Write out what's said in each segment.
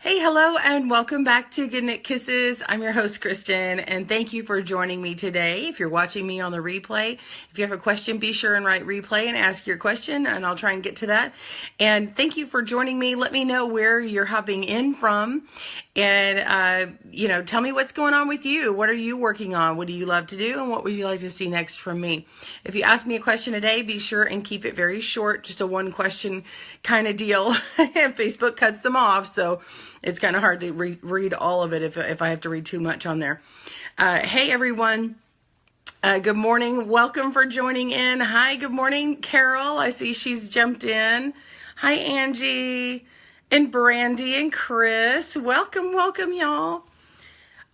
Hey, hello, and welcome back to Good Knit Kisses. I'm your host, Kristen, and thank you for joining me today. If you're watching me on the replay, if you have a question, be sure and write replay and ask your question, and I'll try and get to that. And thank you for joining me. Let me know where you're hopping in from, and tell me what's going on with you. What are you working on? What do you love to do, and what would you like to see next from me? If you ask me a question today, be sure and keep it very short, just a one question kind of deal. Facebook cuts them off, so it's kind of hard to read all of it if I have to read too much on there. Hey, everyone. Good morning. Welcome for joining in. Hi, good morning, Carol. I see she's jumped in. Hi, Angie and Brandy and Chris. Welcome, y'all.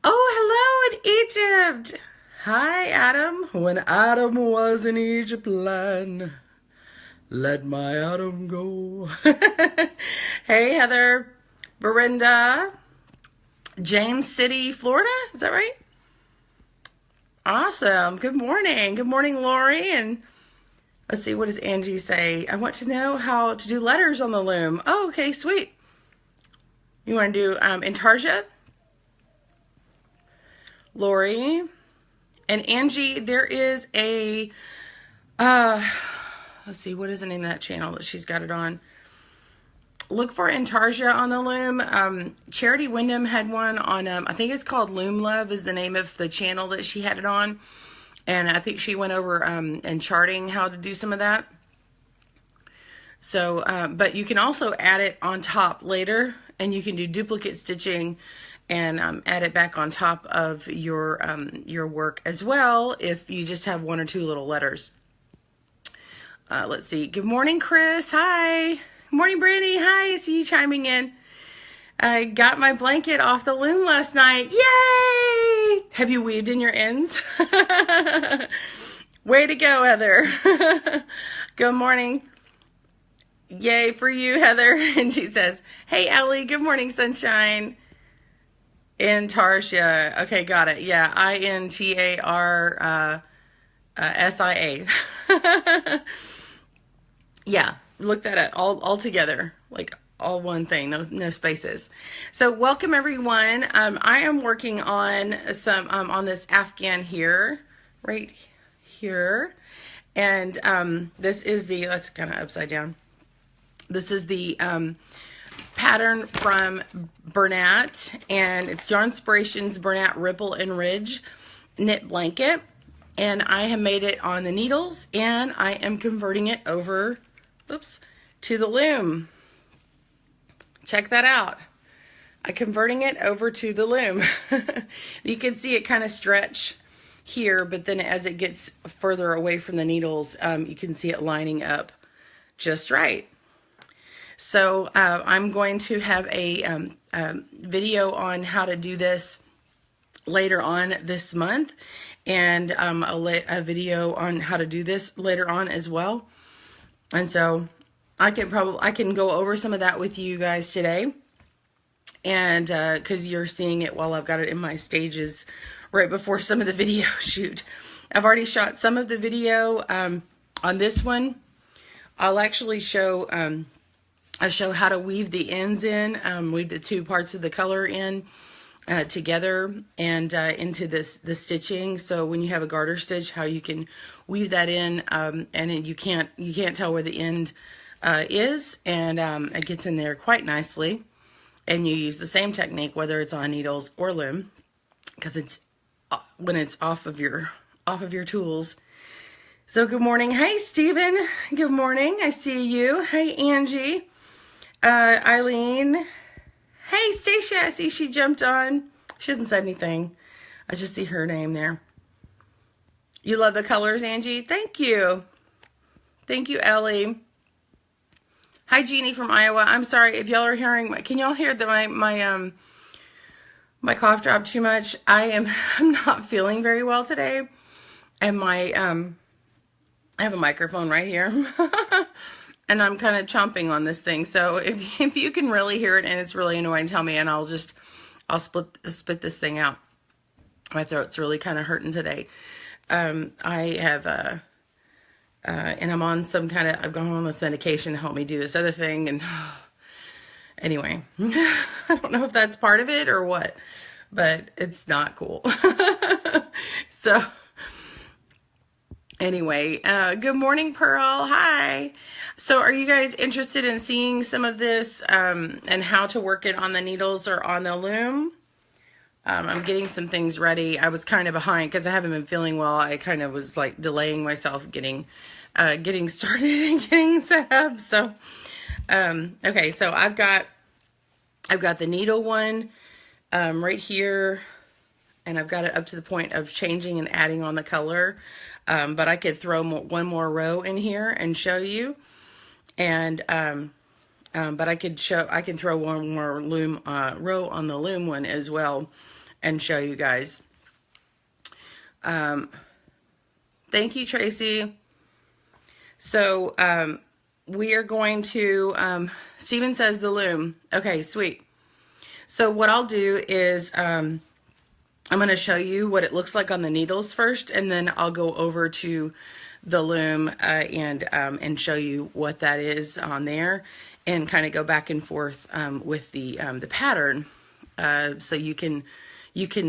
Oh, hello in Egypt. Hi, Adam. When Adam was in Egypt land, let my Adam go. Hey, Heather. Brenda, James City, Florida. Is that right? Awesome. Good morning. Good morning, Lori. And let's see, what does Angie say? I want to know how to do letters on the loom. Oh, okay, sweet. You want to do Intarsia? Lori. And Angie, there is a, let's see, what is the name of that channel that she's got it on? Look for Intarsia on the loom. Charity Wyndham had one on, I think it's called Loom Love is the name of the channel that she had it on. And I think she went over and charting how to do some of that. So, but you can also add it on top later, and you can do duplicate stitching and add it back on top of your work as well if you just have one or two little letters. Let's see. Good morning, Chris. Hi. Morning, Brandy. Hi, I see you chiming in. I got my blanket off the loom last night. Yay! Have you weaved in your ends? Way to go, Heather. Good morning. Yay for you, Heather. And she says, hey, Ellie, good morning, sunshine. Intarsia. Okay, got it. Yeah, Intarsia. Yeah. Look that up all together, like all one thing, no spaces. So welcome everyone. I am working on some on this Afghan here, right here, and this is the, let's kind of upside down. This is the pattern from Bernat, and it's Yarnspirations Bernat Ripple and Ridge knit blanket, and I have made it on the needles, and I am converting it over. Oops, to the loom. Check that out. I'm converting it over to the loom. You can see it kind of stretch here, but then as it gets further away from the needles, you can see it lining up just right. So I'm going to have a video on how to do this later on this month, and a video on how to do this later on as well. And so I can go over some of that with you guys today. And because you're seeing it while I've got it in my stages right before some of the video shoot. I've already shot some of the video on this one. I'll actually show, I show how to weave the ends in, weave the two parts of the color in together and into the stitching. So when you have a garter stitch, how you can weave that in, and then you can't tell where the end is, and it gets in there quite nicely. And you use the same technique whether it's on needles or loom, because it's when it's off of your tools. So good morning. Hey Stephen, good morning. I see you. Hey Angie, Eileen. Hey, Stacia, I see she jumped on. She hasn't said anything. I just see her name there. You love the colors, Angie? Thank you. Thank you, Ellie. Hi, Jeannie from Iowa. I'm sorry if y'all are hearing can y'all hear that my cough dropped too much? I'm not feeling very well today. And I have a microphone right here. And I'm kind of chomping on this thing. So if you can really hear it and it's really annoying, tell me, and I'll spit this thing out. My throat's really kind of hurting today. I have, and I'm on I've gone on this medication to help me do this other thing. And anyway, I don't know if that's part of it or what, but it's not cool. So anyway, good morning, Pearl. Hi. So are you guys interested in seeing some of this and how to work it on the needles or on the loom? I'm getting some things ready. I was kind of behind because I haven't been feeling well. I kind of was like delaying myself getting started and getting set up. So, okay, so I've got the needle one right here, and I've got it up to the point of changing and adding on the color. But I could throw one more row in here and show you, and but I can throw one more loom row on the loom one as well and show you guys. Thank you, Tracy. So we are going to, Steven says the loom. Okay, sweet. So what I'll do is I'm going to show you what it looks like on the needles first, and then I'll go over to the loom and show you what that is on there, and kind of go back and forth with the pattern, so you can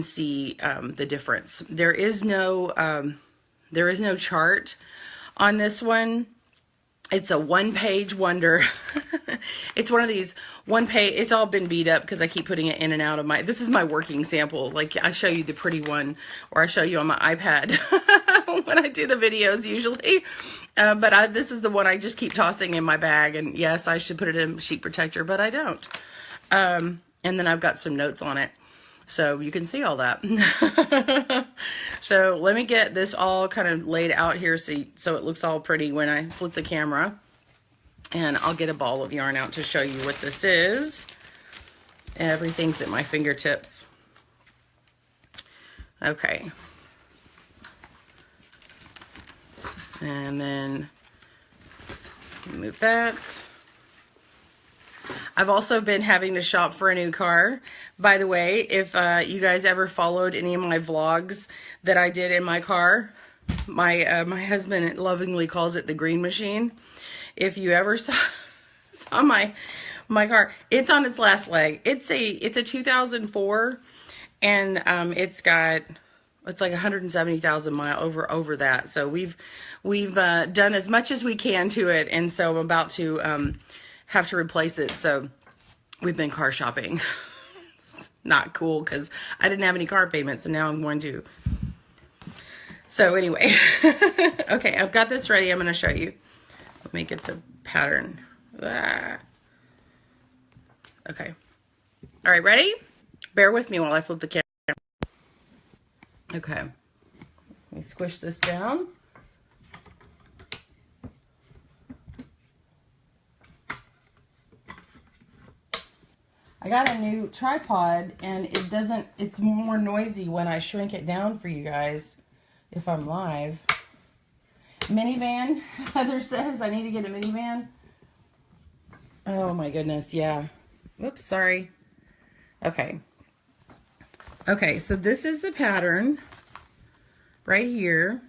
see the difference. There is no chart on this one. It's a one-page wonder. It's one of these one-page, it's all been beat up because I keep putting it in and out of this is my working sample. Like, I show you the pretty one, or I show you on my iPad when I do the videos usually. But this is the one I just keep tossing in my bag. And yes, I should put it in sheet protector, but I don't. And then I've got some notes on it, so you can see all that. So let me get this all kind of laid out here so it looks all pretty when I flip the camera. And I'll get a ball of yarn out to show you what this is. Everything's at my fingertips. Okay. And then move that. I've also been having to shop for a new car. By the way, if you guys ever followed any of my vlogs that I did in my car, my husband lovingly calls it the green machine. If you ever saw my car, it's on its last leg. It's a 2004, and it's like 170,000 miles over that. So we've done as much as we can to it, and so I'm about to have to replace it. So we've been car shopping. It's not cool because I didn't have any car payments, and now I'm going to. So anyway, okay, I've got this ready. I'm going to show you. Let me get the pattern. Okay. All right, ready? Bear with me while I flip the camera. Okay. Let me squish this down. I got a new tripod, and it's more noisy when I shrink it down for you guys if I'm live. Minivan, Heather says I need to get a minivan. Oh my goodness, yeah. Whoops, sorry. Okay. Okay, so this is the pattern right here.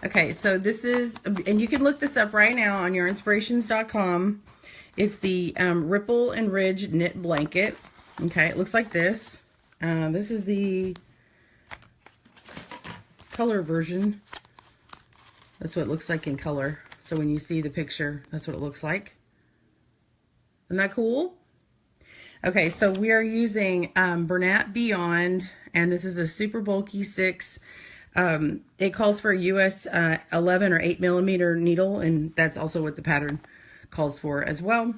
Okay, so this is, and you can look this up right now on Yarnspirations.com. It's the Ripple and Ridge knit blanket. Okay, it looks like this. This is the color version. That's what it looks like in color. So when you see the picture, that's what it looks like. Isn't that cool? Okay, so we are using Bernat Beyond, and this is a super bulky 6. It calls for a US 11 or 8 millimeter needle, and that's also what the pattern calls for as well.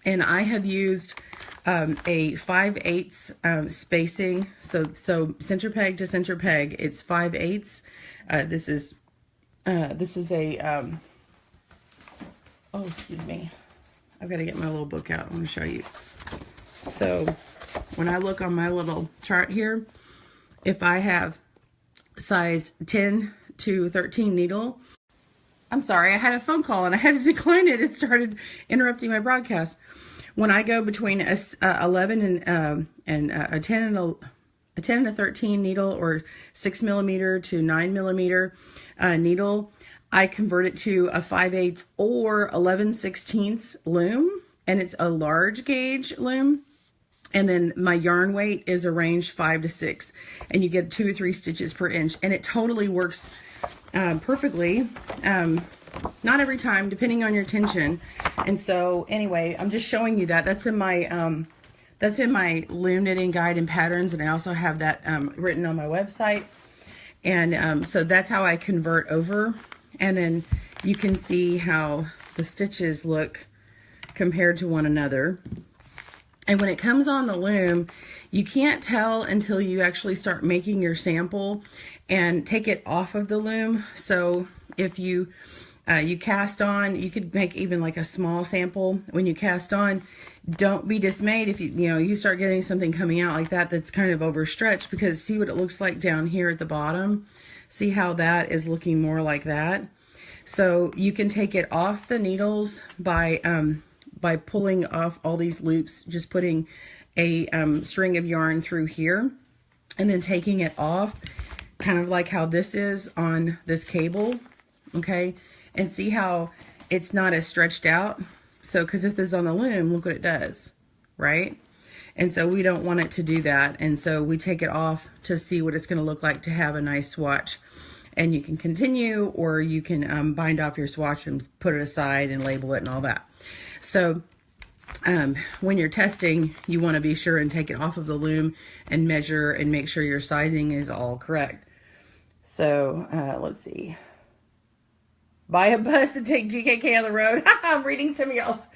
And I have used a 5/8 spacing, so center peg to center peg, it's 5/8. This is a oh, excuse me, I've got to get my little book out. I want to show you. So when I look on my little chart here, if I have size 10 to 13 needle, I'm sorry, I had a phone call and I had to decline it. It started interrupting my broadcast. When I go between a 11 and a 10 and a 13 needle, or 6 millimeter to 9 millimeter needle, I convert it to a 5/8 or 11/16 loom, and it's a large gauge loom. And then my yarn weight is arranged 5 to 6, and you get 2 or 3 stitches per inch, and it totally works perfectly. Not every time, depending on your tension. And so anyway, I'm just showing you that. That's in my loom knitting guide and patterns, and I also have that written on my website. And so that's how I convert over, and then you can see how the stitches look compared to one another. And when it comes on the loom, you can't tell until you actually start making your sample and take it off of the loom. So if you cast on, you could make even like a small sample. When you cast on, don't be dismayed if you start getting something coming out like that that's kind of overstretched, because see what it looks like down here at the bottom. See how that is looking more like that. So you can take it off the needles by pulling off all these loops, just putting a string of yarn through here and then taking it off, kind of like how this is on this cable, okay? And see how it's not as stretched out. So, because if this is on the loom, look what it does, right? And so we don't want it to do that. And so we take it off to see what it's going to look like to have a nice swatch. And you can continue, or you can bind off your swatch and put it aside and label it and all that. So when you're testing, you want to be sure and take it off of the loom and measure and make sure your sizing is all correct. So let's see. Buy a bus and take GKK on the road. I'm reading some of y'all's,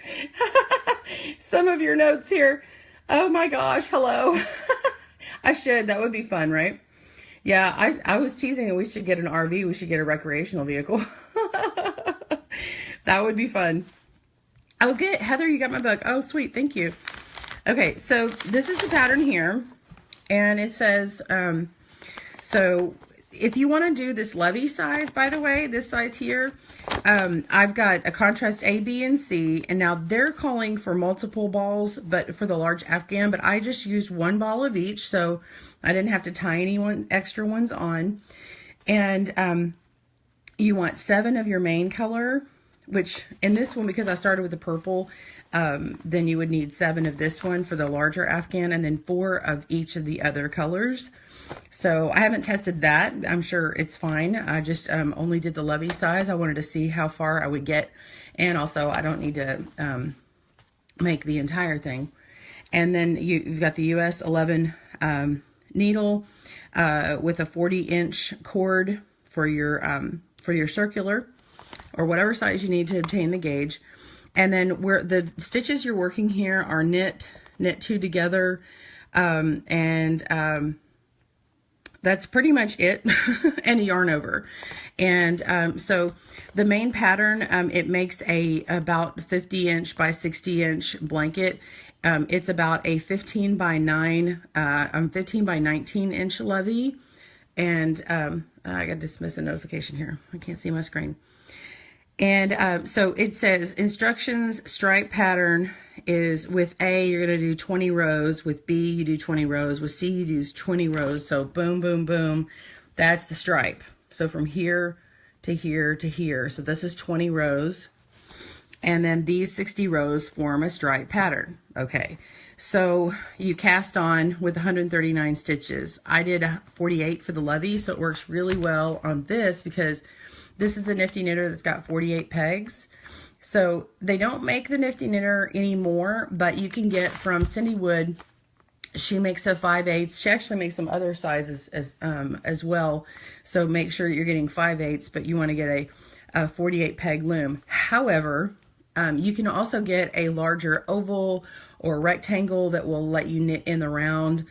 some of your notes here. Oh my gosh, hello. I should. That would be fun, right? Yeah, I was teasing that we should get an RV. We should get a recreational vehicle. That would be fun. Oh, good. Heather, you got my book. Oh, sweet. Thank you. Okay, so this is the pattern here. And it says, so if you want to do this levy size, by the way, this size here, I've got a contrast A, B, and C. And now they're calling for multiple balls, but for the large Afghan. But I just used 1 ball of each, so I didn't have to tie any extra ones on. And you want 7 of your main color, which in this one, because I started with the purple, then you would need 7 of this one for the larger Afghan, and then 4 of each of the other colors. So I haven't tested that. I'm sure it's fine. I just only did the levy size. I wanted to see how far I would get. And also I don't need to make the entire thing. And then you've got the US 11 needle with a 40-inch cord for your circular, or whatever size you need to obtain the gauge. And then where the stitches you're working here are knit 2 together, that's pretty much it, and a yarn over. And so the main pattern, it makes about 50-inch by 60-inch blanket. It's about a 15 by 19-inch levy. And I got to dismiss a notification here. I can't see my screen. And so it says instructions stripe pattern is with A, you're going to do 20 rows. With B, you do 20 rows. With C, you do 20 rows. So boom, boom, boom. That's the stripe. So from here to here to here. So this is 20 rows. And then these 60 rows form a stripe pattern. Okay. So you cast on with 139 stitches. I did 48 for the levy, so it works really well on this because this is a Nifty Knitter that's got 48 pegs. So they don't make the Nifty Knitter anymore, but you can get from Cindy Wood. She makes a 5/8. She actually makes some other sizes as well. So make sure you're getting 5/8, but you want to get a 48 peg loom. However, you can also get a larger oval or rectangle that will let you knit in the round,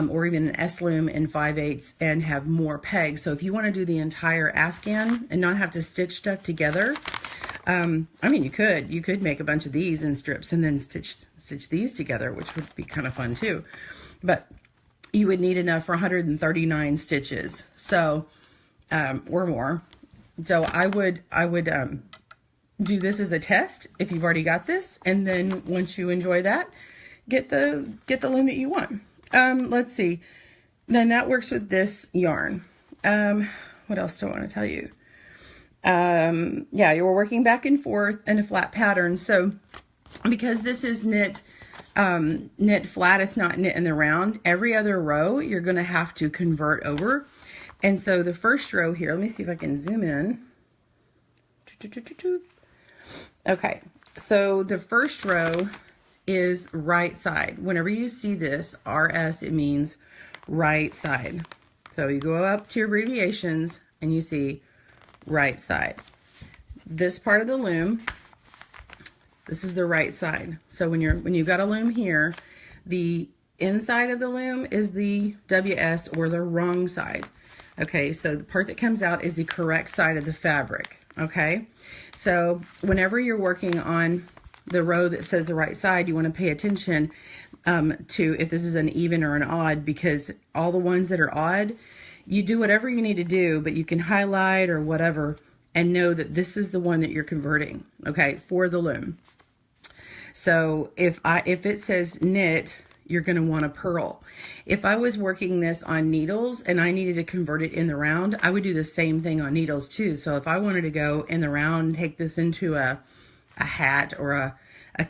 or even an S loom in 5/8 and have more pegs. So if you want to do the entire Afghan and not have to stitch stuff together, I mean, you could make a bunch of these in strips and then stitch these together, which would be kind of fun too. But you would need enough for 139 stitches, so or more. So I would do this as a test if you've already got this, and then once you enjoy that, get the loom that you want. Let's see. Then that works with this yarn. What else do I want to tell you? Yeah, you're working back and forth in a flat pattern. So because this is knit knit flat, it's not knit in the round. Every other row you're going to have to convert over. And so the first row here, let me see if I can zoom in. Okay, so the first row is right side. Whenever you see this RS, it means right side. So you go up to your abbreviations and you see right side. This part of the loom, this is the right side. So when you've got a loom here, the inside of the loom is the WS, or the wrong side. Okay, so the part that comes out is the correct side of the fabric. Okay, so whenever you're working on the row that says the right side, you want to pay attention to if this is an even or an odd, because all the ones that are odd, you do whatever you need to do, but you can highlight or whatever and know that this is the one that you're converting, okay, for the loom. So if it says knit, you're going to want to purl. If I was working this on needles and I needed to convert it in the round, I would do the same thing on needles too. So if I wanted to go in the round and take this into a hat or a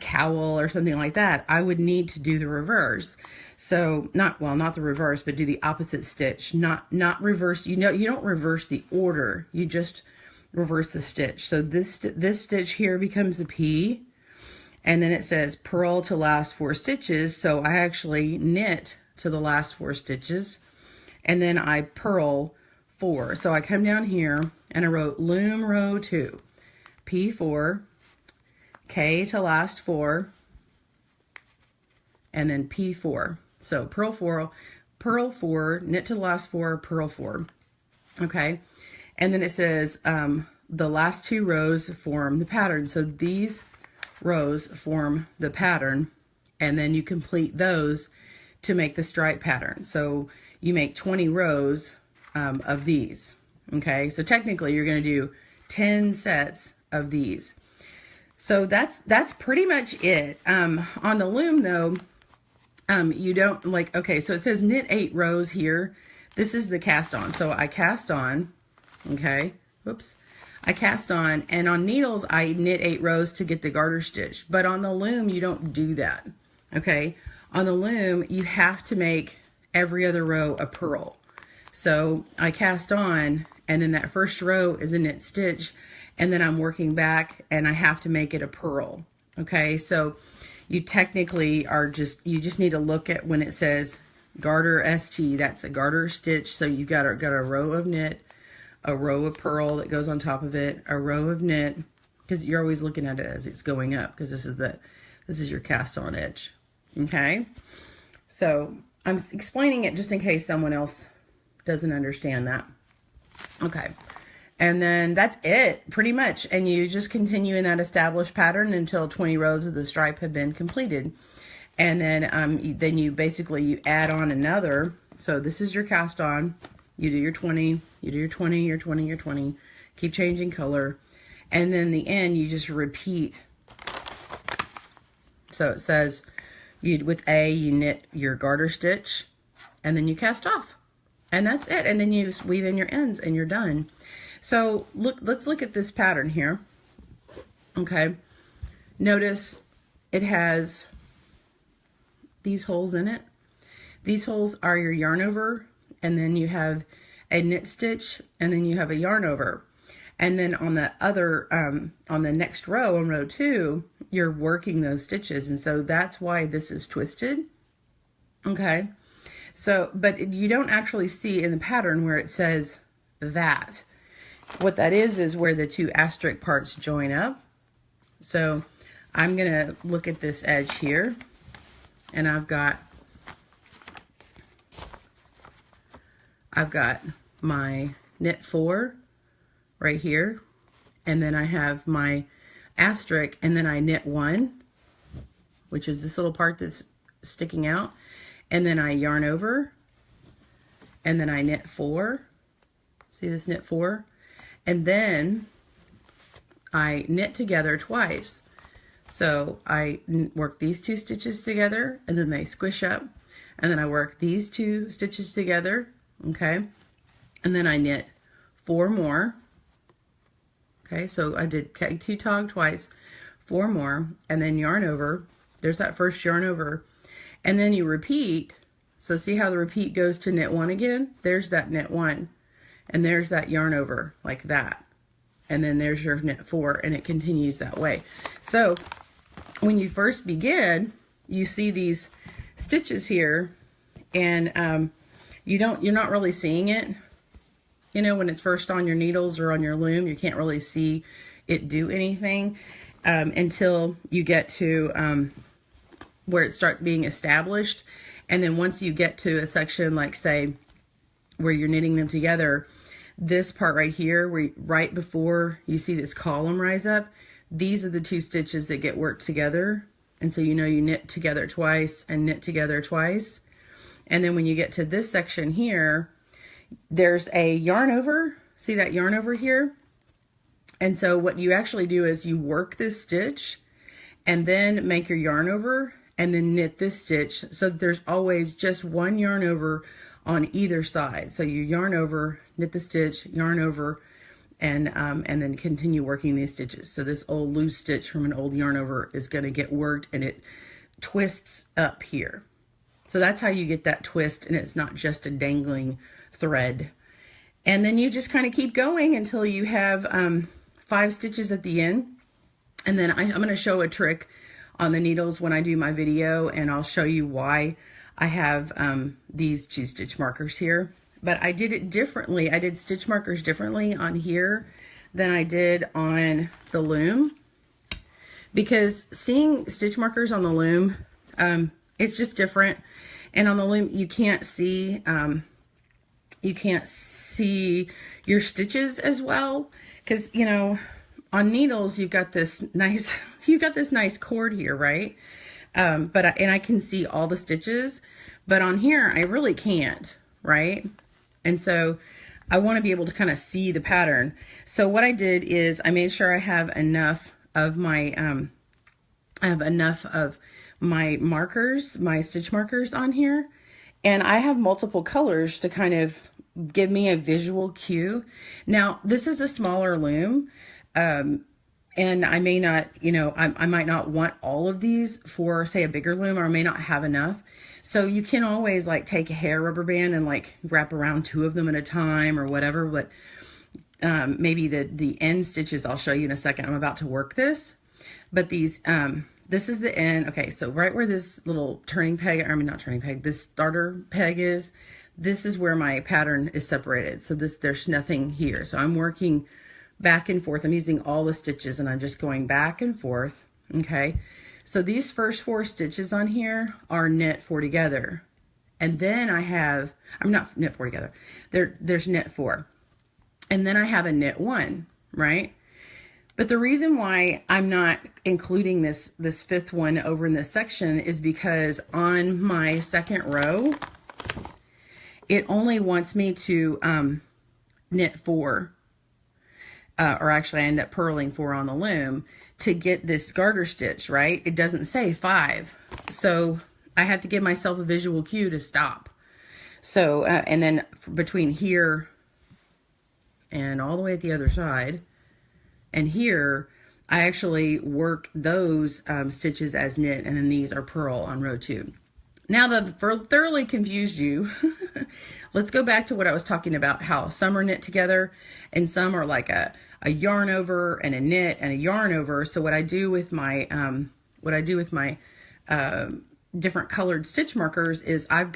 cowl or something like that, I would need to do the reverse. So not the reverse, but do the opposite stitch, not reverse. You don't reverse the order, you just reverse the stitch. So this stitch here becomes a P, and then it says purl to last 4 stitches. So I actually knit to the last 4 stitches, and then I purl 4. So I come down here and I wrote loom row 2, P4, K to last 4, and then P4. So purl 4, knit to the last 4, purl 4. Okay, and then it says the last 2 rows form the pattern. So these rows form the pattern, and then you complete those to make the stripe pattern. So you make 20 rows of these. Okay, so technically you're going to do 10 sets of these. So that's pretty much it. On the loom though, you don't okay, so it says knit 8 rows here. This is the cast on. So I cast on, okay, whoops. I cast on, and on needles, I knit 8 rows to get the garter stitch. But on the loom, you don't do that, okay? On the loom, you have to make every other row a purl. So I cast on, and then that first row is a knit stitch, and then I'm working back, and I have to make it a purl, okay? So you technically you just need to look at when it says garter ST, that's a garter stitch. So you got a row of knit, a row of purl that goes on top of it, a row of knit, because you're always looking at it as it's going up, because this is your cast on edge. Okay, so I'm explaining it just in case someone else doesn't understand that. Okay, and then that's it pretty much, and you just continue in that established pattern until 20 rows of the stripe have been completed. And then you basically add on another. So this is your cast on. You do your 20, you do your 20, your 20, your 20, keep changing color. And then the end, you just repeat. So it says, with A, you knit your garter stitch, and then you cast off. And that's it. And then you just weave in your ends and you're done. So let's look at this pattern here. Okay. Notice it has these holes in it. These holes are your yarn over, and then you have a knit stitch, and then you have a yarn over. And then on the other, on the next row, on row 2, you're working those stitches. And so that's why this is twisted. Okay. So, but you don't actually see in the pattern where it says that. What that is where the 2 asterisk parts join up. So I'm going to look at this edge here, and I've got my knit 4 right here, and then I have my asterisk, and then I knit 1, which is this little part that's sticking out, and then I yarn over, and then I knit 4. See this knit 4? And then I knit together twice. So I work these 2 stitches together, and then they squish up, and then I work these 2 stitches together, okay, and then I knit 4 more. Okay, so I did 2 tog twice, 4 more, and then yarn over. There's that first yarn over, and then you repeat. So see how the repeat goes to knit 1 again? There's that knit 1, and there's that yarn over like that, and then there's your knit 4, and it continues that way. So when you first begin, you see these stitches here, and you're not really seeing it. You know, when it's first on your needles or on your loom, you can't really see it do anything until you get to where it starts being established. And then once you get to a section, like say, where you're knitting them together, this part right here, right before you see this column rise up, these are the 2 stitches that get worked together. And so you know you knit together twice and knit together twice. And then when you get to this section here, there's a yarn over. See that yarn over here? And so what you actually do is you work this stitch and then make your yarn over and then knit this stitch. So there's always just 1 yarn over on either side. So you yarn over, knit the stitch, yarn over, and then continue working these stitches. So this old loose stitch from an old yarn over is going to get worked, and it twists up here. So that's how you get that twist, and it's not just a dangling thread. And then you just kind of keep going until you have 5 stitches at the end. And then I'm going to show a trick on the needles when I do my video, and I'll show you why I have these 2 stitch markers here. But I did it differently. I did stitch markers differently on here than I did on the loom, because seeing stitch markers on the loom, it's just different. And on the loom, you can't see your stitches as well, because, you know, on needles you've got this nice cord here, right? And I can see all the stitches, but on here I really can't, right? And so I want to be able to kind of see the pattern. So what I did is I made sure I have enough of my markers, my stitch markers on here, and I have multiple colors to kind of give me a visual cue. Now this is a smaller loom, and I may not, you know, I might not want all of these for, say, a bigger loom, or I may not have enough. So you can always like take a hair rubber band and like wrap around 2 of them at a time or whatever. But maybe the end stitches I'll show you in a second. I'm about to work this, but these this is the end. Okay, so right where this little turning peg, I mean not turning peg, this starter peg is, this is where my pattern is separated. So there's nothing here. So I'm working back and forth. I'm using all the stitches and I'm just going back and forth. Okay, so these first 4 stitches on here are knit 4 together, and then I'm not knit 4 together, there's knit 4, and then I have a knit 1, right? But the reason why I'm not including this 5th one over in this section is because on my 2nd row it only wants me to knit 4, or actually I end up purling 4 on the loom to get this garter stitch, right? It doesn't say 5. So I have to give myself a visual cue to stop. So, and then between here and all the way at the other side and here, I actually work those stitches as knit, and then these are purl on row 2. Now that I've thoroughly confused you, let's go back to what I was talking about, how some are knit together and some are like a yarn over and a knit and a yarn over. So what I do with my different colored stitch markers is I've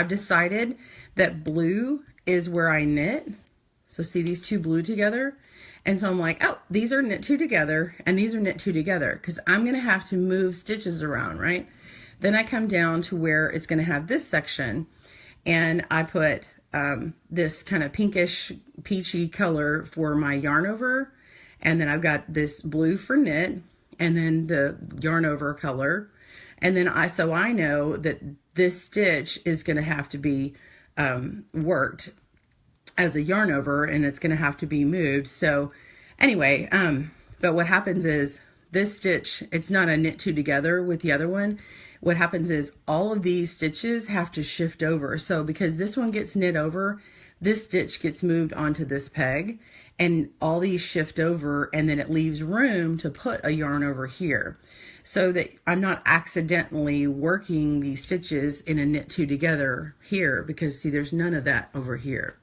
decided that blue is where I knit. So see these 2 blue together? And so I'm like, oh, these are knit 2 together and these are knit 2 together, because I'm going to have to move stitches around, right? Then I come down to where it's going to have this section, and I put this kind of pinkish peachy color for my yarn over, and then I've got this blue for knit, and then the yarn over color, and then so I know that this stitch is going to have to be worked as a yarn over, and it's going to have to be moved. So anyway, but what happens is this stitch, it's not a knit 2 together with the other one. What happens is all of these stitches have to shift over. So because this one gets knit over, this stitch gets moved onto this peg, and all these shift over, and then it leaves room to put a yarn over here so that I'm not accidentally working these stitches in a knit two together here, because see, there's none of that over here.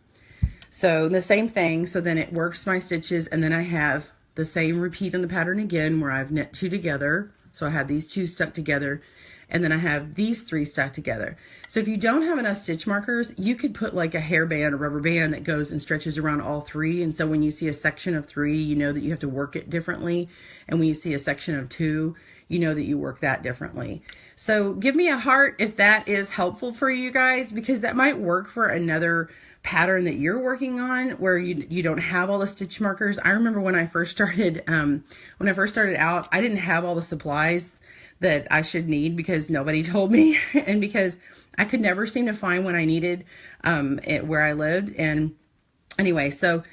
So the same thing, so then it works my stitches, and then I have the same repeat in the pattern again where I've knit two together. So I have these two stuck together, and then I have these three stuck together. So if you don't have enough stitch markers, you could put like a hairband or rubber band that goes and stretches around all three. And so when you see a section of 3, you know that you have to work it differently. And when you see a section of 2, you know that you work that differently. So give me a heart if that is helpful for you guys, because that might work for another pattern that you're working on where you don't have all the stitch markers. I remember when I first started out, I didn't have all the supplies that I should need because nobody told me, and because I could never seem to find what I needed where I lived. And anyway, so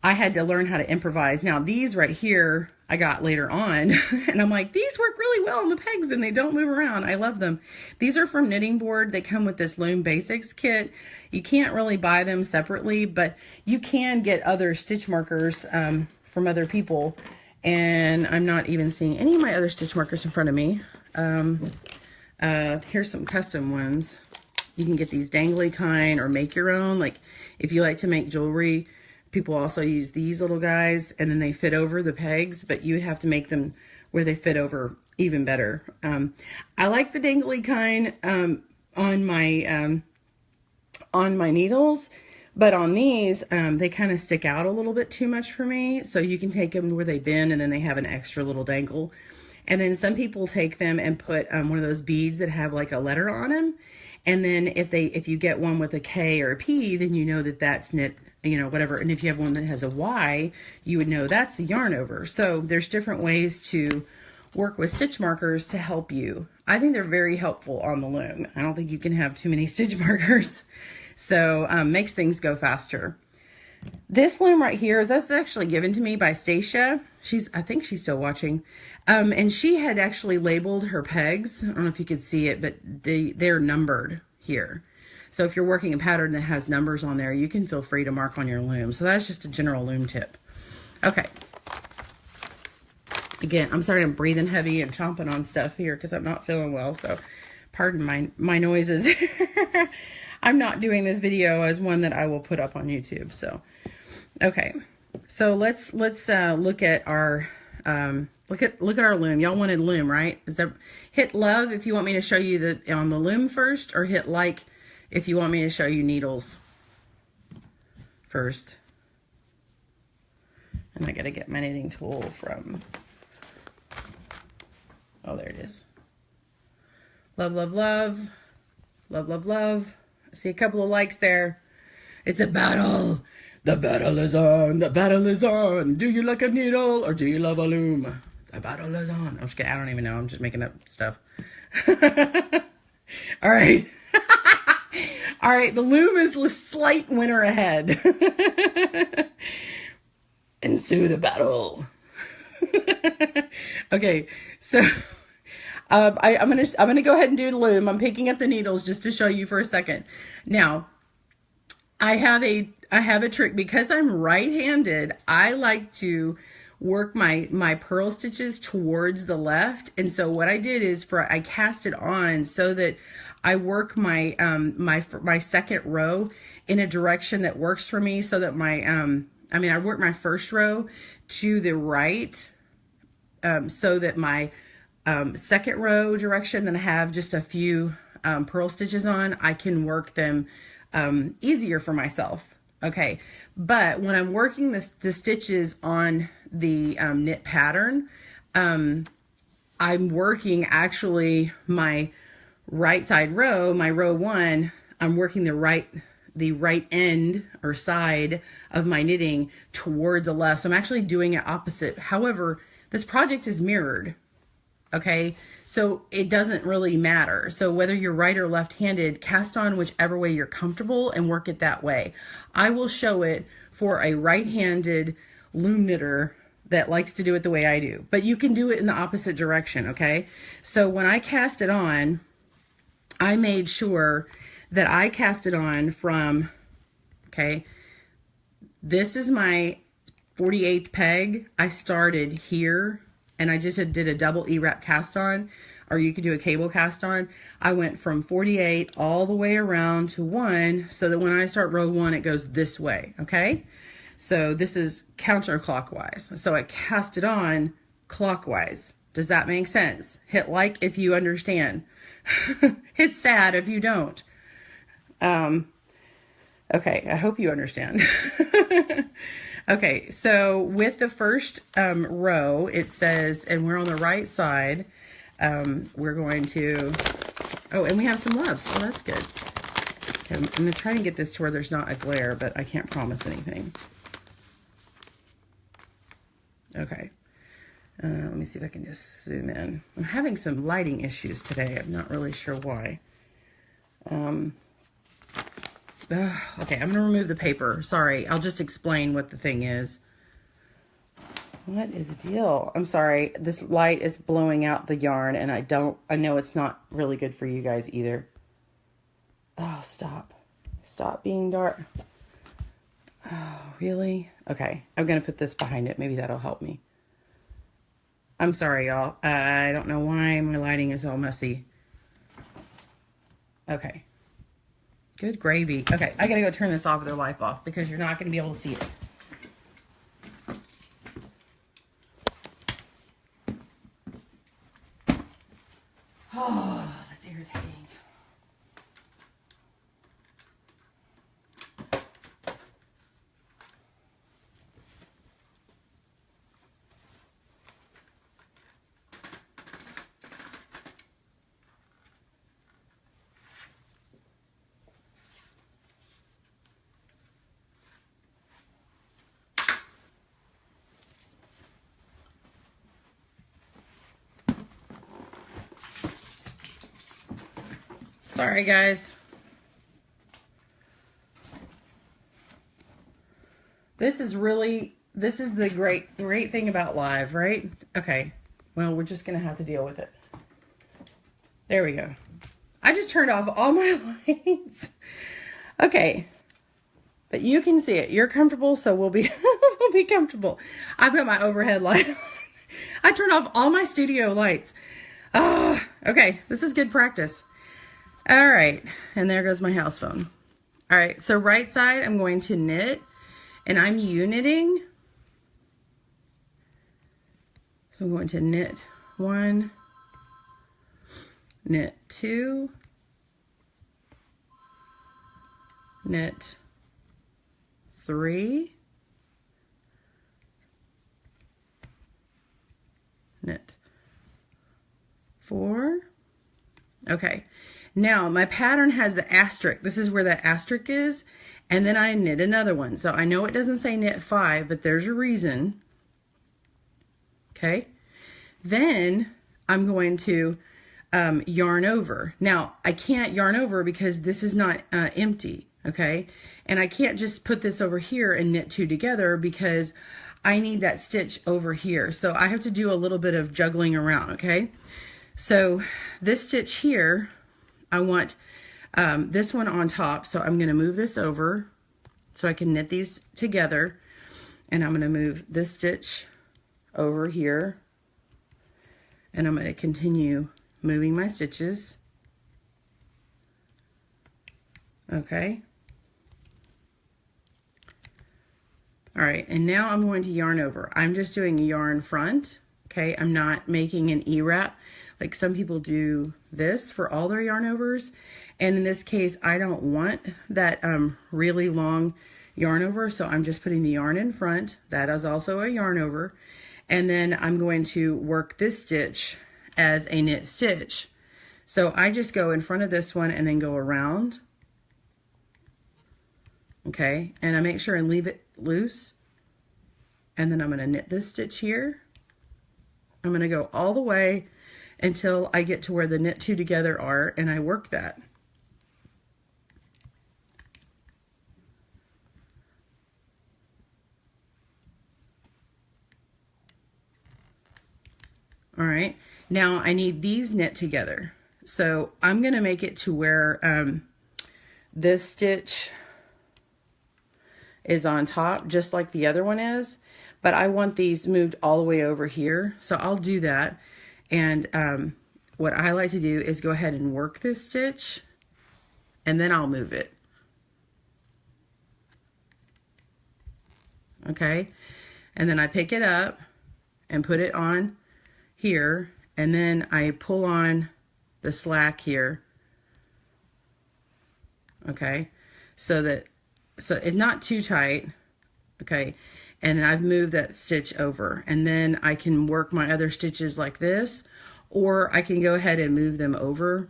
I had to learn how to improvise. Now these right here I got later on, and I'm like, these work really well on the pegs and they don't move around. I love them. These are from Knitting Board. They come with this Loom Basics kit. You can't really buy them separately, but you can get other stitch markers from other people. And I'm not even seeing any of my other stitch markers in front of me. Here's some custom ones. You can get these dangly kind or make your own. Like if you like to make jewelry, people also use these little guys, and then they fit over the pegs, but you would have to make them where they fit over even better. I like the dangly kind on my needles, but on these, they kind of stick out a little bit too much for me. So you can take them where they bend, and then they have an extra little dangle. And then some people take them and put one of those beads that have like a letter on them. And then if you get one with a K or a P, then you know that that's knit, you know, whatever. And if you have one that has a Y, you would know that's a yarn over. So there's different ways to work with stitch markers to help you. I think they're very helpful on the loom. I don't think you can have too many stitch markers. So makes things go faster. This loom right here, that's actually given to me by Stacia. I think she's still watching. And she had actually labeled her pegs. I don't know if you could see it, but they're numbered here. So if you're working a pattern that has numbers on there, you can feel free to mark on your loom. So that's just a general loom tip. Okay. Again, I'm sorry I'm breathing heavy and chomping on stuff here because I'm not feeling well. So pardon my noises. I'm not doing this video as one that I will put up on YouTube. So, okay. So let's look at our look at our loom. Y'all wanted loom, right? Hit love if you want me to show you on the loom first, or hit like if you want me to show you needles first. And I gotta get my knitting tool from, oh, there it is. Love, love, love. Love, love, love. I see a couple of likes there. It's a battle. The battle is on. The battle is on. Do you like a needle or do you love a loom? The battle is on. I'm just kidding. I don't even know. I'm just making up stuff. All right. All right. The loom is a slight winner ahead. Ensue the battle. Okay. So I'm gonna go ahead and do the loom. I'm picking up the needles just to show you for a second. Now, I have a trick because I'm right-handed. I like to work my purl stitches towards the left, and so what I did is I cast it on so that I work my my second row in a direction that works for me, so that I work my first row to the right, so that my second row direction that I have just a few purl stitches on, I can work them easier for myself. Okay, but when I'm working the stitches on the knit pattern, I'm working actually my right side row, my row 1, I'm working the right end or side of my knitting toward the left. So I'm actually doing it opposite. However, this project is mirrored. Okay, so it doesn't really matter. So whether you're right or left-handed, cast on whichever way you're comfortable and work it that way. I will show it for a right-handed loom knitter that likes to do it the way I do, but you can do it in the opposite direction. Okay, so when I cast it on, I made sure that I cast it on from, okay, this is my 48th peg, I started here and I just did a double E-wrap cast on, or you could do a cable cast on. I went from 48 all the way around to 1, so that when I start row 1, it goes this way, okay? So this is counterclockwise. So I cast it on clockwise. Does that make sense? Hit like if you understand. Hit sad if you don't. Okay, I hope you understand. Okay, so with the first row, it says, and we're on the right side, we're going to, oh, and we have some loves, so that's good. Okay, I'm going to try and get this to where there's not a glare, but I can't promise anything. Okay, let me see if I can just zoom in. I'm having some lighting issues today. I'm not really sure why. Okay, I'm going to remove the paper. Sorry, I'll just explain what the thing is. What is the deal? I'm sorry. This light is blowing out the yarn, and I know it's not really good for you guys either. Oh, stop. Stop being dark. Oh, really? Okay, I'm going to put this behind it. Maybe that'll help me. I'm sorry, y'all. I don't know why my lighting is all messy. Okay. Good gravy. Okay, I gotta go turn this off with the light off because you're not gonna be able to see it. Oh, that's irritating. Sorry, guys. This is the great thing about live, right? Okay. Well, we're just going to have to deal with it. There we go. I just turned off all my lights. Okay. But you can see it. You're comfortable, so we'll be we'll be comfortable. I've got my overhead light on. I turned off all my studio lights. Oh, okay. This is good practice. All right, and there goes my house phone. All right, so right side, I'm going to knit, and I'm uniting. So I'm going to knit 1, knit 2, knit 3, knit 4. Okay. Now, my pattern has the asterisk. This is where the asterisk is. And then I knit another one. So I know it doesn't say knit 5, but there's a reason. Okay. Then I'm going to yarn over. Now, I can't yarn over because this is not empty. Okay. And I can't just put this over here and knit 2 together because I need that stitch over here. So I have to do a little bit of juggling around. Okay. So this stitch here, I want this one on top, so I'm going to move this over so I can knit these together, and I'm going to move this stitch over here, and I'm going to continue moving my stitches. Okay. All right, and now I'm going to yarn over. I'm just doing a yarn front. Okay, I'm not making an E-wrap. Like some people do this for all their yarn overs. And in this case, I don't want that really long yarn over. So I'm just putting the yarn in front. That is also a yarn over. And then I'm going to work this stitch as a knit stitch. So I just go in front of this one and then go around. Okay, and I make sure and leave it loose. And then I'm going to knit this stitch here. I'm going to go all the way until I get to where the knit 2 together are, and I work that. All right, now I need these knit together. So I'm going to make it to where this stitch is on top, just like the other one is. but I want these moved all the way over here. So I'll do that. And what I like to do is go ahead and work this stitch, and then I'll move it. Okay, and then I pick it up and put it on here, and then I pull on the slack here. Okay, so it's not too tight. Okay, and I've moved that stitch over, and then I can work my other stitches like this, or I can go ahead and move them over,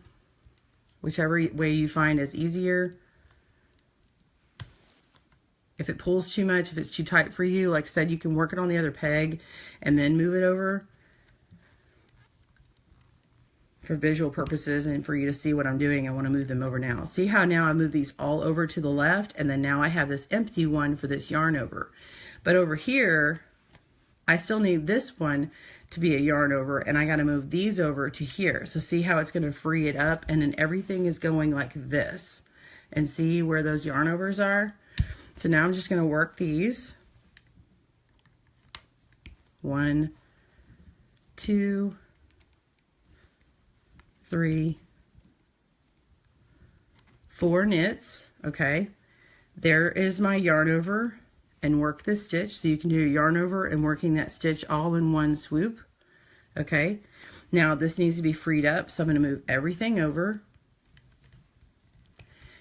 whichever way you find is easier. If it pulls too much, if it's too tight for you, like I said, you can work it on the other peg and then move it over. For visual purposes and for you to see what I'm doing, I want to move them over now. See how now I move these all over to the left, and then now I have this empty one for this yarn over. But over here, I still need this one to be a yarn over, and I got to move these over to here. So see how it's going to free it up, and then everything is going like this. And see where those yarn overs are? So now I'm just going to work these. 1, 2, 3, 4 knits. Okay, there is my yarn over, and work this stitch. So you can do a yarn over and working that stitch all in one swoop. Okay, now this needs to be freed up, so I'm going to move everything over.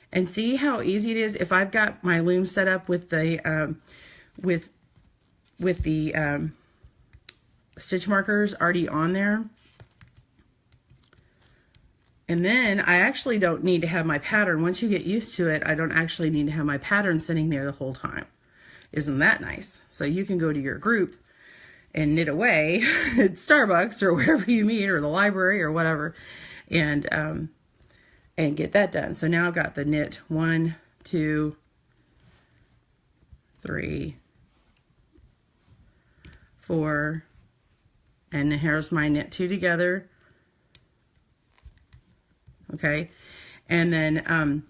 And see how easy it is. If I've got my loom set up with the stitch markers already on there, and then I actually don't need to have my pattern. Once you get used to it, I don't actually need to have my pattern sitting there the whole time. Isn't that nice? So you can go to your group and knit away at Starbucks or wherever you meet, or the library or whatever, and get that done. So now I've got the knit 1, 2, 3, 4, and here's my knit 2 together. Okay, and then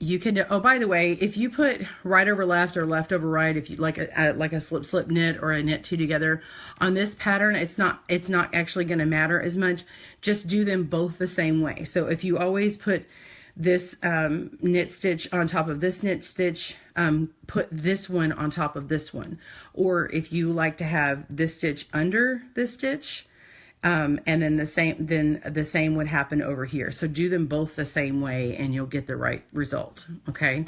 you can do, oh, by the way, if you put right over left or left over right, if you like a slip knit or a knit 2 together on this pattern, it's not actually going to matter as much. Just do them both the same way. So if you always put this knit stitch on top of this knit stitch, put this one on top of this one. Or if you like to have this stitch under this stitch, and then the same would happen over here. So do them both the same way and you'll get the right result. Okay.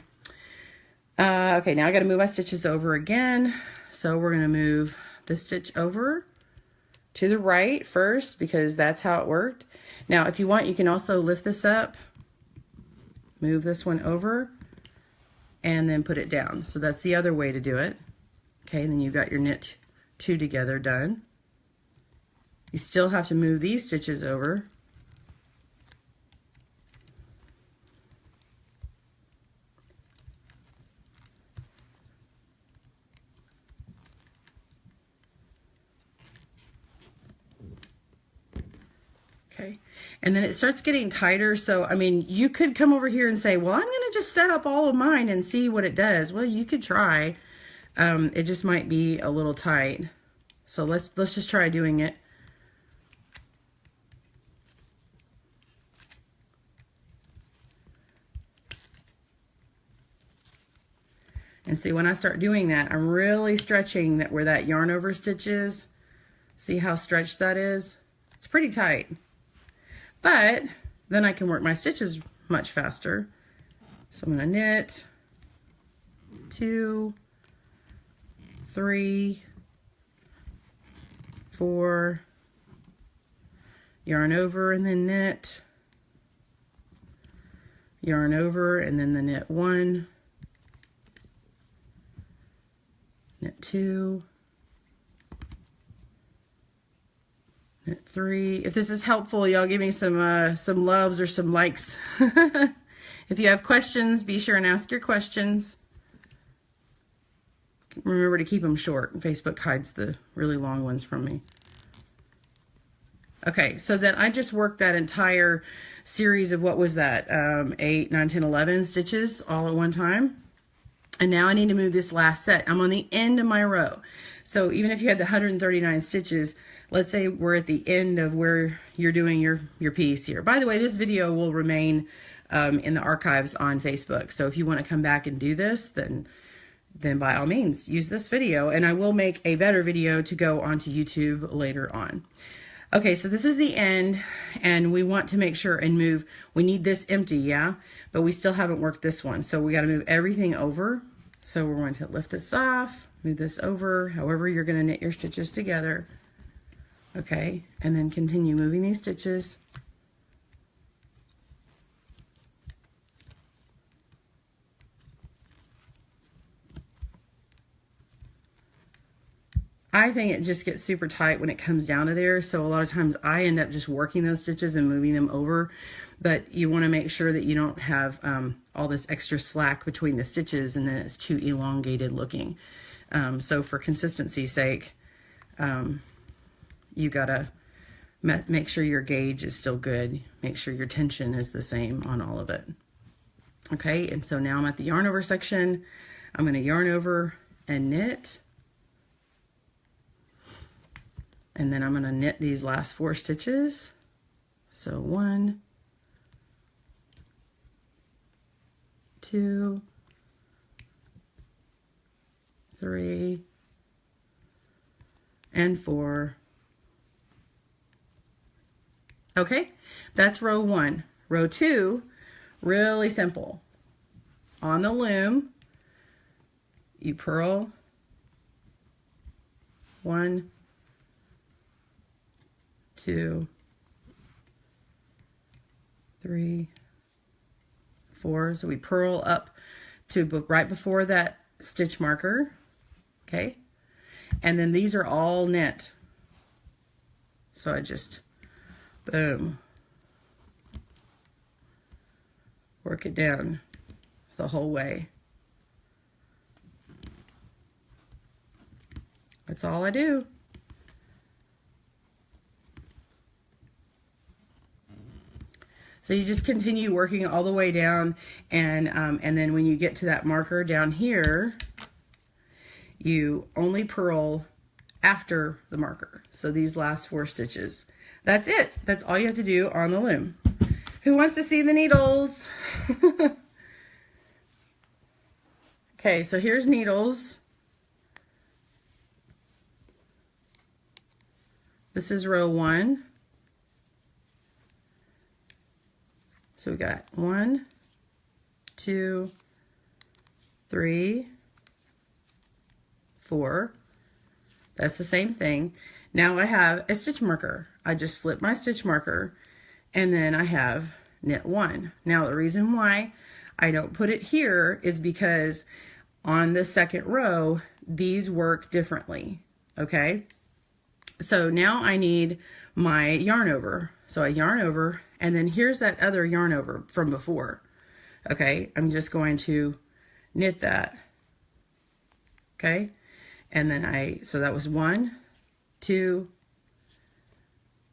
Okay, now I got to move my stitches over again. So we're going to move this stitch over to the right first, because that's how it worked. Now, if you want, you can also lift this up, move this one over, and then put it down. So that's the other way to do it. Okay, and then you've got your knit 2 together done. You still have to move these stitches over. Okay, and then it starts getting tighter. So, I mean, you could come over here and say, well, I'm going to just set up all of mine and see what it does. Well, you could try. It just might be a little tight. So let's just try doing it. And see, when I start doing that, I'm really stretching that where that yarn over stitch is. See how stretched that is? It's pretty tight. But then I can work my stitches much faster. So I'm going to knit 2, 3, 4, yarn over and then knit, yarn over and then the knit 1, knit 2, knit 3. If this is helpful, y'all give me some loves or some likes. If you have questions, be sure and ask your questions. Remember to keep them short. Facebook hides the really long ones from me. Okay, so then I just worked that entire series of, what was that, 8, 9, 10, 11 stitches all at one time. And now I need to move this last set. I'm on the end of my row. So even if you had the 139 stitches, let's say we're at the end of where you're doing your piece here. By the way, this video will remain in the archives on Facebook. So if you want to come back and do this, then by all means, use this video. And I will make a better video to go onto YouTube later on. Okay, so this is the end, and we want to make sure and move. We need this empty, yeah? But we still haven't worked this one. So we got to move everything over. So we're going to lift this off, move this over, however you're going to knit your stitches together. Okay, and then continue moving these stitches. I think it just gets super tight when it comes down to there. So a lot of times I end up just working those stitches and moving them over. But you want to make sure that you don't have all this extra slack between the stitches and then it's too elongated looking. So for consistency's sake, you gotta make sure your gauge is still good. Make sure your tension is the same on all of it. Okay, and so now I'm at the yarn over section. I'm going to yarn over and knit. And then I'm going to knit these last 4 stitches. So 1, 2, 3, and 4. Okay, that's row 1. Row 2, really simple. On the loom, you purl 1, 2, 3, 4. So we purl up to right before that stitch marker. Okay. And then these are all knit. So I just, boom, work it down the whole way. That's all I do. So you just continue working all the way down, and then when you get to that marker down here, you only purl after the marker. So these last 4 stitches. That's it. That's all you have to do on the loom. Who wants to see the needles? Okay, so here's needles. This is row 1. So we got 1, 2, 3, 4. That's the same thing. Now I have a stitch marker. I just slip my stitch marker and then I have knit 1. Now the reason why I don't put it here is because on the second row, these work differently. Okay. So now I need my yarn over. So I yarn over, and then here's that other yarn over from before. Okay, I'm just going to knit that. Okay, and then so that was 1, 2,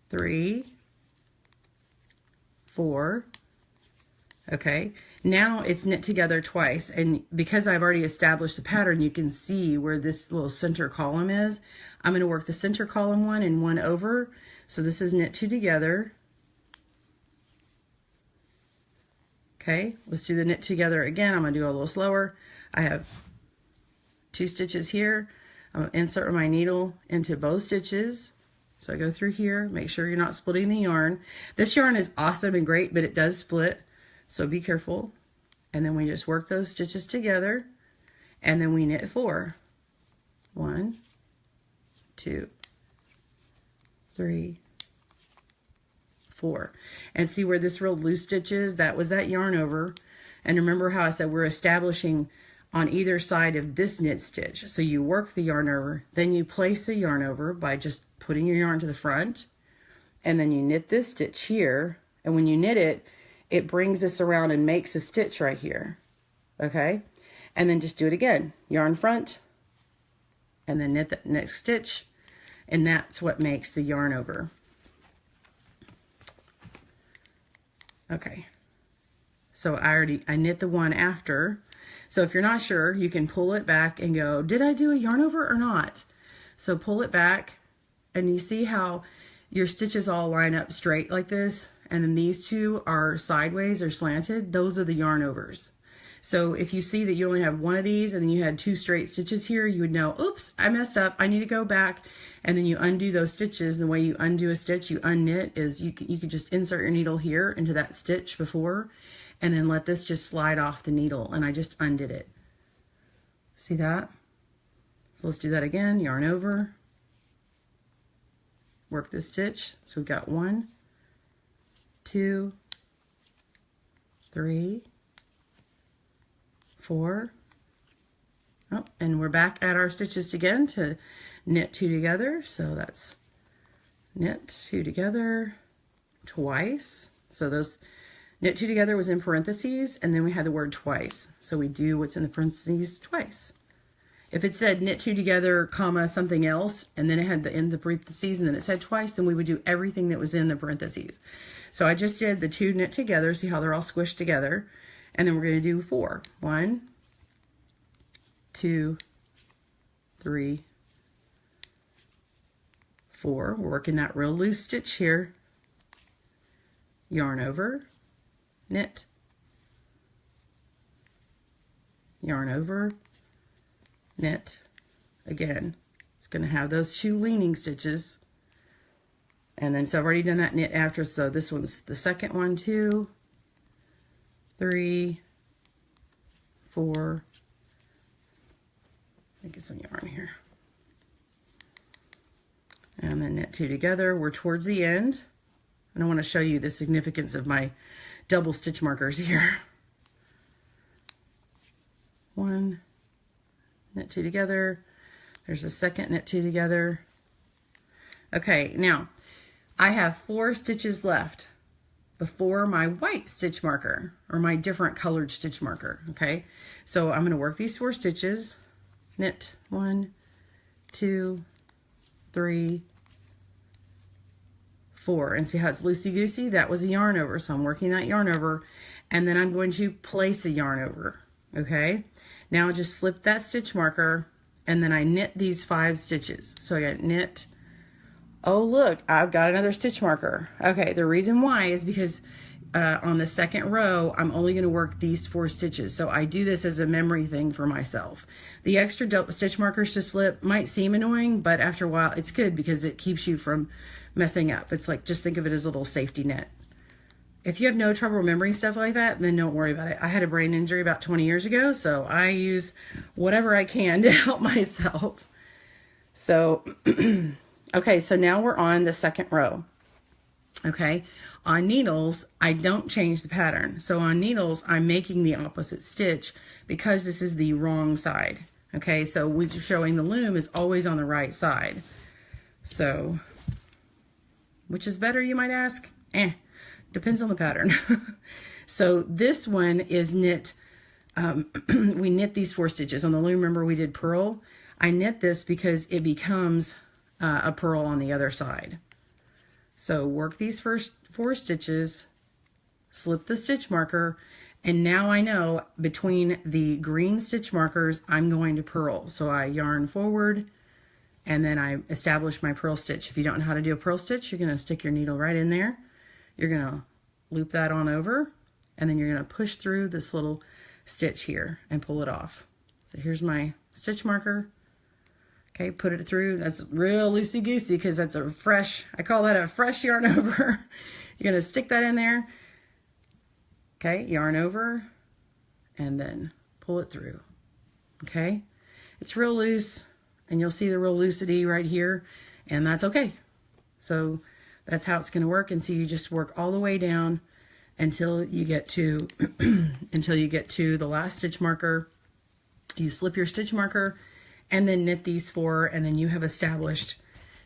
3, 4. Okay, now it's knit together twice, and because I've already established the pattern, you can see where this little center column is. I'm going to work the center column 1 and 1 over. So this is knit 2 together. Okay, let's do the knit together again. I'm going to do it a little slower. I have 2 stitches here. I'm going to insert my needle into both stitches. So I go through here, make sure you're not splitting the yarn. This yarn is awesome and great, but it does split, so be careful. And then we just work those stitches together, and then we knit 4. 1, 2, 3, 4. And see where this real loose stitch is? That was that yarn over. And remember how I said we're establishing on either side of this knit stitch. So you work the yarn over, then you place the yarn over by just putting your yarn to the front, and then you knit this stitch here, and when you knit it, it brings this around and makes a stitch right here. Okay, and then just do it again. Yarn front, and then knit the next stitch, and that's what makes the yarn over. Okay, so I knit the one after, So if you're not sure, you can pull it back and go, did I do a yarn over or not? So pull it back, and you see how your stitches all line up straight like this, and then these two are sideways or slanted. Those are the yarn overs. So if you see that you only have one of these and then you had 2 straight stitches here, you would know, oops, I messed up. I need to go back. And then you undo those stitches. The way you undo a stitch, you unknit, is you could just insert your needle here into that stitch before, and then let this just slide off the needle. And I just undid it. See that? So let's do that again. Yarn over. Work this stitch. So we've got 1, 2, 3, 4. Oh, and we're back at our stitches again to knit 2 together. So that's knit 2 together twice. So those knit 2 together was in parentheses, and then we had the word twice. So we do what's in the parentheses twice. If it said knit 2 together, comma, something else, and then it had the in the parentheses, and then it said twice, then we would do everything that was in the parentheses. So I just did the 2 knit together, see how they're all squished together, and then we're going to do 4. 1, 2, 3, 4. We're working that real loose stitch here. Yarn over, knit, yarn over, knit. Again, it's going to have those 2 leaning stitches. And then, so I've already done that knit after, so this one's the second one. 2, 3, 4. Let me get some yarn here. And then knit 2 together. We're towards the end. And I want to show you the significance of my double stitch markers here. 1, knit 2 together. There's a second, knit 2 together. Okay, now I have 4 stitches left before my white stitch marker, or my different colored stitch marker. Okay, so I'm going to work these 4 stitches. Knit 1, 2, 3, 4, and see how it's loosey-goosey? That was a yarn over, so I'm working that yarn over, and then I'm going to place a yarn over. Okay, now just slip that stitch marker, and then I knit these 5 stitches. So I got knit. Oh look, I've got another stitch marker. Okay, the reason why is because on the second row, I'm only going to work these 4 stitches. So I do this as a memory thing for myself. The extra double stitch markers to slip might seem annoying, but after a while, it's good because it keeps you from messing up. It's like, just think of it as a little safety net. If you have no trouble remembering stuff like that, then don't worry about it. I had a brain injury about 20 years ago, so I use whatever I can to help myself. So, okay, so now we're on the second row. Okay, on needles, I don't change the pattern. So on needles, I'm making the opposite stitch because this is the wrong side. Okay, so we're showing the loom is always on the right side. So, which is better, you might ask? Depends on the pattern. So this one is knit, we knit these 4 stitches. On the loom, remember we did purl? I knit this because it becomes a purl on the other side. So work these first 4 stitches, slip the stitch marker, and now I know between the green stitch markers, I'm going to purl. So I yarn forward, and then I establish my purl stitch. If you don't know how to do a purl stitch, you're going to stick your needle right in there. You're going to loop that on over, and then you're going to push through this little stitch here and pull it off. So here's my stitch marker. Okay, put it through. That's real loosey-goosey because that's a fresh, I call that a fresh yarn over. You're going to stick that in there. Okay, yarn over, and then pull it through. Okay, it's real loose, and you'll see the real loosity right here, and that's okay. So that's how it's going to work. And so you just work all the way down until you get to the last stitch marker. You slip your stitch marker, and then knit these 4, and then you have established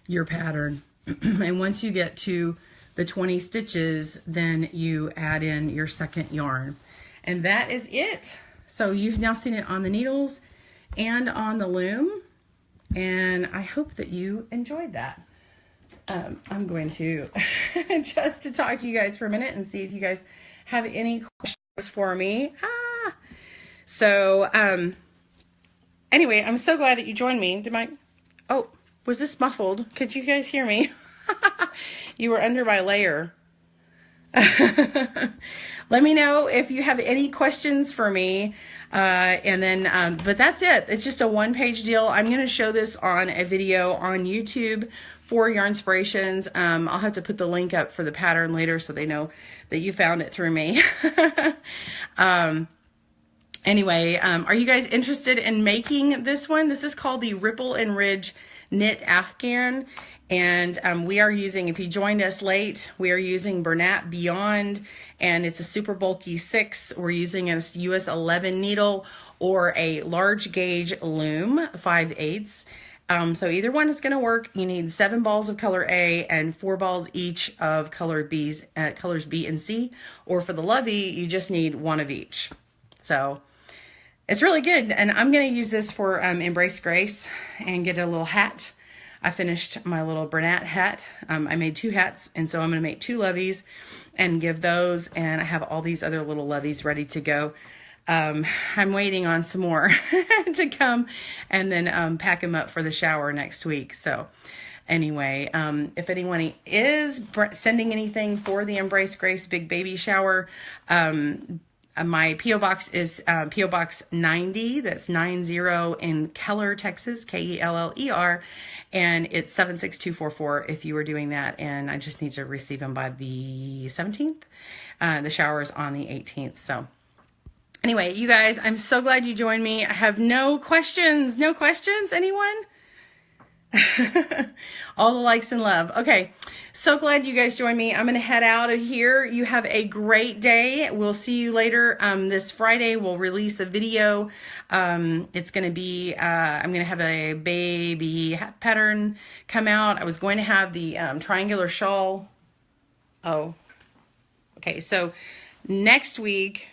your pattern. And once you get to the 20 stitches, then you add in your second yarn. And that is it. So you've now seen it on the needles and on the loom, and I hope that you enjoyed that. I'm going to just to talk to you guys for a minute and see if you guys have any questions for me. So, anyway, I'm so glad that you joined me. Oh, was this muffled? Could you guys hear me? You were under my layer. Let me know if you have any questions for me. But that's it. It's just a one-page deal. I'm going to show this on a video on YouTube for Yarnspirations. I'll have to put the link up for the pattern later so they know that you found it through me. Anyway, are you guys interested in making this one? This is called the Ripple and Ridge Knit Afghan. And we are using, if you joined us late, we are using Bernat Beyond, and it's a super bulky 6. We're using a US 11 needle or a large gauge Loom 5/8. So either one is going to work. You need 7 balls of color A and 4 balls each of colors B and C. Or for the lovey, you just need 1 of each. So it's really good. And I'm going to use this for Embrace Grace and get a little hat. I finished my little Bernat hat. I made 2 hats, and so I'm going to make 2 loveys and give those, and I have all these other little loveys ready to go. I'm waiting on some more to come, and then pack them up for the shower next week. So anyway, if anyone is sending anything for the Embrace Grace Big Baby Shower, my P.O. Box is P.O. Box 90. That's 90 in Keller, Texas, Keller, and it's 76244 if you were doing that. And I just need to receive them by the 17th. The shower is on the 18th. So anyway, you guys, I'm so glad you joined me. I have no questions. No questions, anyone? All the likes and love. Okay, so glad you guys joined me. I'm going to head out of here. You have a great day. We'll see you later. This Friday, we'll release a video. It's going to be, I'm going to have a baby hat pattern come out. I was going to have the triangular shawl. Oh, okay. So next week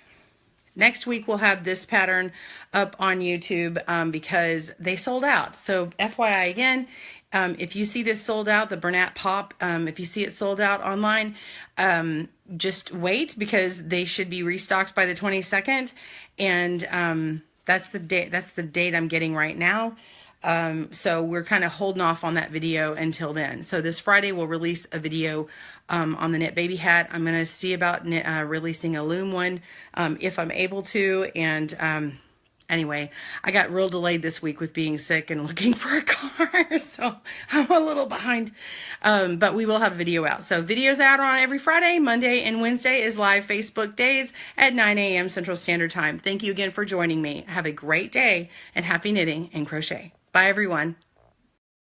we'll have this pattern up on YouTube because they sold out. So FYI again, if you see this sold out, the Bernat Pop, if you see it sold out online, just wait because they should be restocked by the 22nd. And that's the date I'm getting right now. So we're kind of holding off on that video until then. So this Friday we'll release a video on the Knit Baby hat. I'm going to see about releasing a Loom one if I'm able to. And anyway, I got real delayed this week with being sick and looking for a car. So I'm a little behind. But we will have a video out. So videos out on every Friday. Monday and Wednesday is live Facebook days at 9 a.m. Central Standard Time. Thank you again for joining me. Have a great day and happy knitting and crochet. Bye, everyone.